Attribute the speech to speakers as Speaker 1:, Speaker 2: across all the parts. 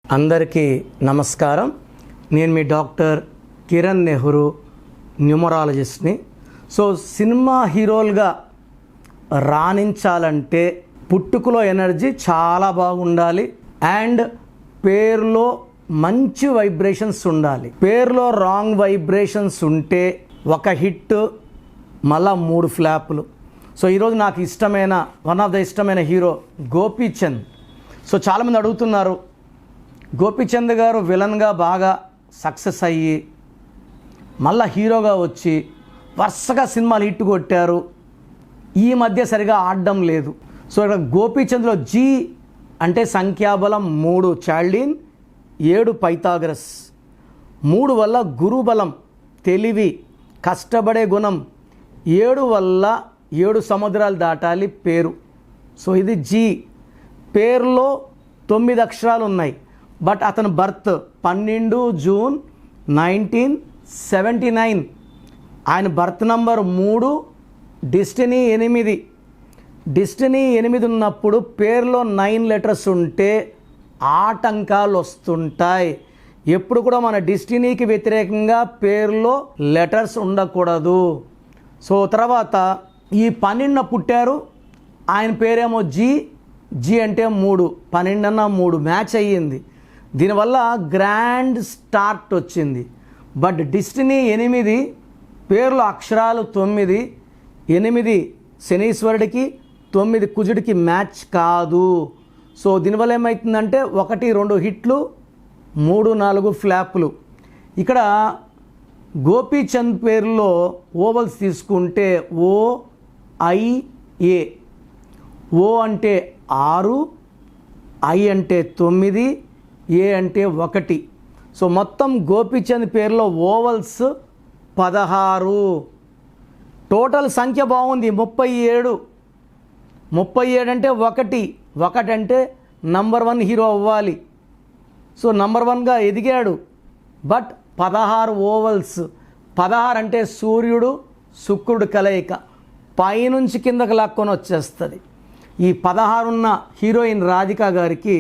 Speaker 1: అందరికీ నమస్కారం. నేను మీ డాక్టర్ కిరణ్ నెహ్రూ, న్యూమరాలజిస్ట్ని. సో సినిమా హీరోలుగా రాణించాలంటే పుట్టుకలో ఎనర్జీ చాలా బాగుండాలి అండ్ పేరులో మంచి వైబ్రేషన్స్ ఉండాలి. పేరులో రాంగ్ వైబ్రేషన్స్ ఉంటే ఒక హిట్ మళ్ళా 3 ఫ్లాపులు. సో ఈరోజు నాకు ఇష్టమైన వన్ ఆఫ్ ద ఇష్టమైన హీరో గోపీచంద్. సో చాలామంది అడుగుతున్నారు, గోపీచంద్ గారు విలన్గా బాగా సక్సెస్ అయ్యి మళ్ళా హీరోగా వచ్చి వరుసగా సినిమాలు హిట్ కొట్టారు, ఈ మధ్య సరిగా ఆడడం లేదు. సో ఇక్కడ గోపీచంద్లో జీ అంటే సంఖ్యాబలం 3 చాల్డీన్, 7 పైథాగరస్. 3 వల్ల గురుబలం, తెలివి, కష్టపడే గుణం. 7 వల్ల 7 సముద్రాలు దాటాలి పేరు. సో ఇది జీ. పేరులో 9 అక్షరాలు ఉన్నాయి. బట్ అతని బర్త్ 12 జూన్ 1979. ఆయన బర్త్ నంబర్ 3, డెస్టినీ 8. డెస్టినీ 8 ఉన్నప్పుడు పేరులో 9 లెటర్స్ ఉంటే ఆటంకాలు వస్తుంటాయి. ఎప్పుడు కూడా మన డెస్టినీకి వ్యతిరేకంగా పేరులో లెటర్స్ ఉండకూడదు. సో తర్వాత ఈ 12 పుట్టారు, ఆయన పేరేమో జీ. జీ అంటే 3, 12 అన్న 3 మ్యాచ్ అయ్యింది. దీనివల్ల గ్రాండ్ స్టార్ట్ వచ్చింది. బట్ డెస్టినీ 8, పేర్లో అక్షరాలు 9. 8 శనీశ్వరుడికి, 9 కుజుడికి మ్యాచ్ కాదు. సో దీనివల్ల ఏమవుతుందంటే 1, 2 హిట్లు, 3, 4 ఫ్లాప్లు. ఇక్కడ గోపీచంద్ పేరులో ఓవల్స్ తీసుకుంటే OIA. ఓ అంటే 6, ఐ అంటే 9, ఏ అంటే 1. సో మొత్తం గోపీచంద్ పేరులో ఓవల్స్ 16. టోటల్ సంఖ్య బాగుంది 37. 37 అంటే 1 అంటే నంబర్ 1 హీరో అవ్వాలి. సో నంబర్ 1గా ఎదిగాడు. But 16 ovals. 16 అంటే సూర్యుడు శుక్రుడు కలయిక, పైనుంచి కిందకి లాక్కొని వచ్చేస్తుంది. ఈ 16 ఉన్న హీరోయిన్ రాధిక గారికి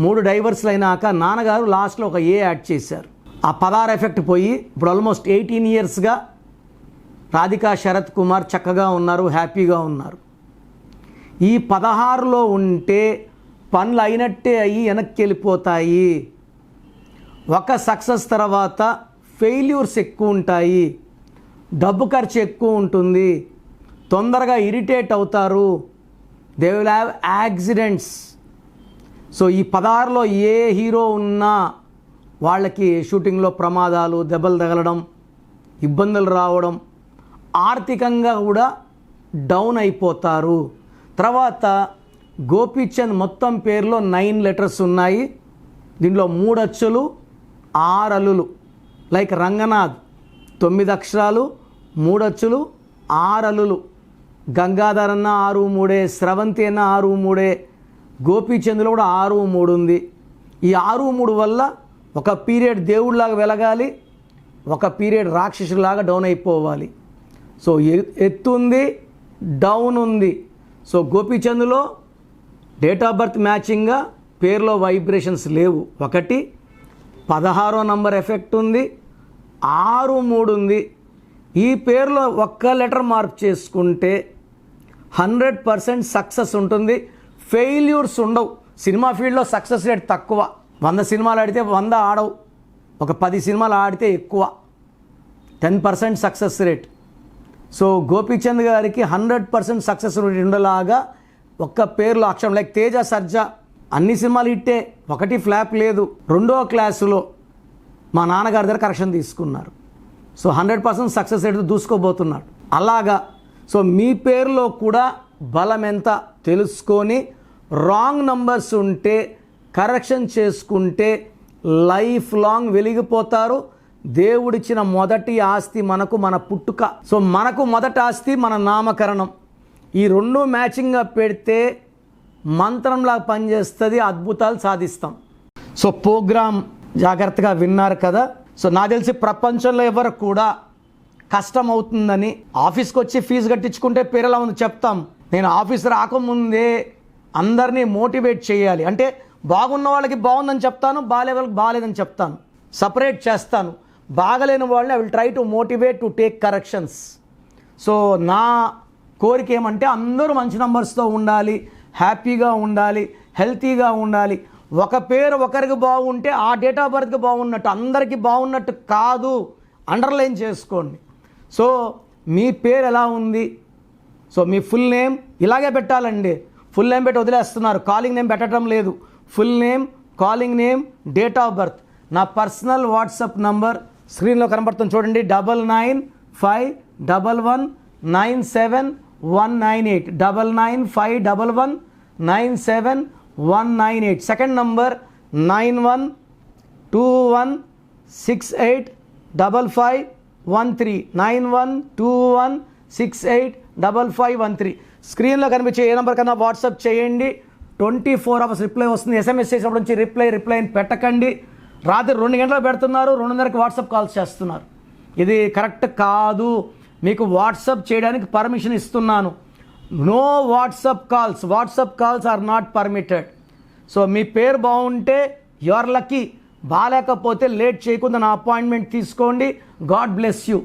Speaker 1: 3 డైవర్స్లు అయినాక నాన్నగారు లాస్ట్లో ఒక ఏ యాడ్ చేశారు. ఆ 16 ఎఫెక్ట్ పోయి ఇప్పుడు ఆల్మోస్ట్ 18 ఇయర్స్గా రాధిక శరత్ కుమార్ చక్కగా ఉన్నారు, హ్యాపీగా ఉన్నారు. ఈ 16లో ఉంటే పనులు అయినట్టే అయ్యి వెనక్కి వెళ్ళిపోతాయి. ఒక సక్సెస్ తర్వాత ఫెయిల్యూర్స్ ఎక్కువ ఉంటాయి, డబ్బు ఖర్చు ఎక్కువ ఉంటుంది, తొందరగా ఇరిటేట్ అవుతారు, they will have accidents. So ఈ 16లో ఏ హీరో ఉన్నా వాళ్ళకి షూటింగ్లో ప్రమాదాలు, దెబ్బలు తగలడం, ఇబ్బందులు రావడం, ఆర్థికంగా కూడా డౌన్ అయిపోతారు. తర్వాత గోపీచంద్ మొత్తం పేరులో 9 లెటర్స్ ఉన్నాయి. దీంట్లో 3 అచ్చులు, 6 అల్లులు. లైక్ రంగనాథ్ 9 అక్షరాలు, 3 అచ్చులు, 6 అల్లులు. గంగాధర్ అన్న 6, 3, స్రవంతి అన్న 6, 3. గోపీచంద్లో కూడా 6, 3 ఉంది. ఈ 6, 3 వల్ల ఒక పీరియడ్ దేవుడిలాగా వెలగాలి, ఒక పీరియడ్ రాక్షసులాగా డౌన్ అయిపోవాలి. సో ఎత్తు ఉంది, డౌన్ ఉంది. సో గోపీచంద్లో డేట్ ఆఫ్ బర్త్ మ్యాచింగ్గా పేరులో వైబ్రేషన్స్ లేవు. 1, 16వ నంబర్ ఎఫెక్ట్ ఉంది, 6, 3 ఉంది. ఈ పేరులో ఒక్క లెటర్ మార్పు చేసుకుంటే 100% సక్సెస్ ఉంటుంది, ఫెయిల్యూర్స్ ఉండవు. సినిమా ఫీల్డ్లో సక్సెస్ రేట్ తక్కువ. 100 సినిమాలు ఆడితే 100 ఆడవు, ఒక 10 సినిమాలు ఆడితే ఎక్కువ, 10% సక్సెస్ రేట్. సో గోపీచంద్ గారికి 100% సక్సెస్ రేట్ ఉండేలాగా ఒక్క పేరులో అక్షరం, లైక్ తేజ సర్జా అన్ని సినిమాలు హిట్టే, 1 ఫ్లాప్ లేదు. 2వ క్లాసులో మా నాన్నగారి దగ్గర కరెక్షన్ తీసుకున్నారు. సో 100% సక్సెస్ రేట్ దూసుకోబోతున్నాడు. అలాగా సో మీ పేరులో కూడా బలం ఎంత తెలుసుకొని రాంగ్ నంబర్స్ ఉంటే కరెక్షన్ చేసుకుంటే లైఫ్ లాంగ్ వెలిగిపోతారు. దేవుడిచ్చిన మొదటి ఆస్తి మనకు మన పుట్టుక. సో మనకు మొదటి ఆస్తి మన నామకరణం. ఈ 2 మ్యాచింగ్గా పెడితే మంత్రంలా పనిచేస్తుంది, అద్భుతాలు సాధిస్తాం. సో ప్రోగ్రామ్ జాగ్రత్తగా విన్నారు కదా. సో నాకు తెలిసి ప్రపంచంలో ఎవరు కూడా కష్టం అవుతుందని ఆఫీస్కి వచ్చి ఫీజు కట్టించుకుంటే పేరెలా ఉంది చెప్తాం. నేను ఆఫీస్ రాకముందే అందరినీ మోటివేట్ చేయాలి. అంటే బాగున్న వాళ్ళకి బాగుందని చెప్తాను, బాగాలే వాళ్ళకి బాగాలేదని చెప్తాను, సపరేట్ చేస్తాను. బాగలేని వాళ్ళని I will try to motivate to take corrections. So నా కోరిక ఏమంటే అందరూ మంచి నంబర్స్తో ఉండాలి, హ్యాపీగా ఉండాలి, హెల్తీగా ఉండాలి. ఒక పేరు ఒకరికి బాగుంటే ఆ డేట్ ఆఫ్ బర్త్కి బాగున్నట్టు, అందరికీ బాగున్నట్టు కాదు. అండర్లైన్ చేసుకోండి. సో మీ పేరు ఎలా ఉంది? సో మీ ఫుల్ నేమ్ ఇలాగే పెట్టాలండి. ఫుల్ నేమ్ పెట్టి వదిలేస్తున్నారు, కాలింగ్ నేమ్ పెట్టడం లేదు. Full name, calling name, date of birth. నా పర్సనల్ వాట్సాప్ నంబర్ స్క్రీన్లో కనబడుతుంది చూడండి, 9951197198, 9951197198. Second number 9121685513, 9121685513. స్క్రీన్లో కనిపించే ఏ నెంబర్ కన్నా వాట్సాప్ చేయండి. 24 hours రిప్లై వస్తుంది. SMS చేసినప్పటి నుంచి రిప్లై పెట్టకండి. రాత్రి 2 గంటలకు పెడుతున్నారు, 2:30కి వాట్సాప్ కాల్స్ చేస్తున్నారు. ఇది కరెక్ట్ కాదు. మీకు వాట్సాప్ చేయడానికి పర్మిషన్ ఇస్తున్నాను. No WhatsApp calls are not permitted. So మీ పేరు బాగుంటే యు ఆర్ లక్కీ, బాగాలేకపోతే లేట్ చేయకుండా నా అపాయింట్మెంట్ తీసుకోండి. God bless you.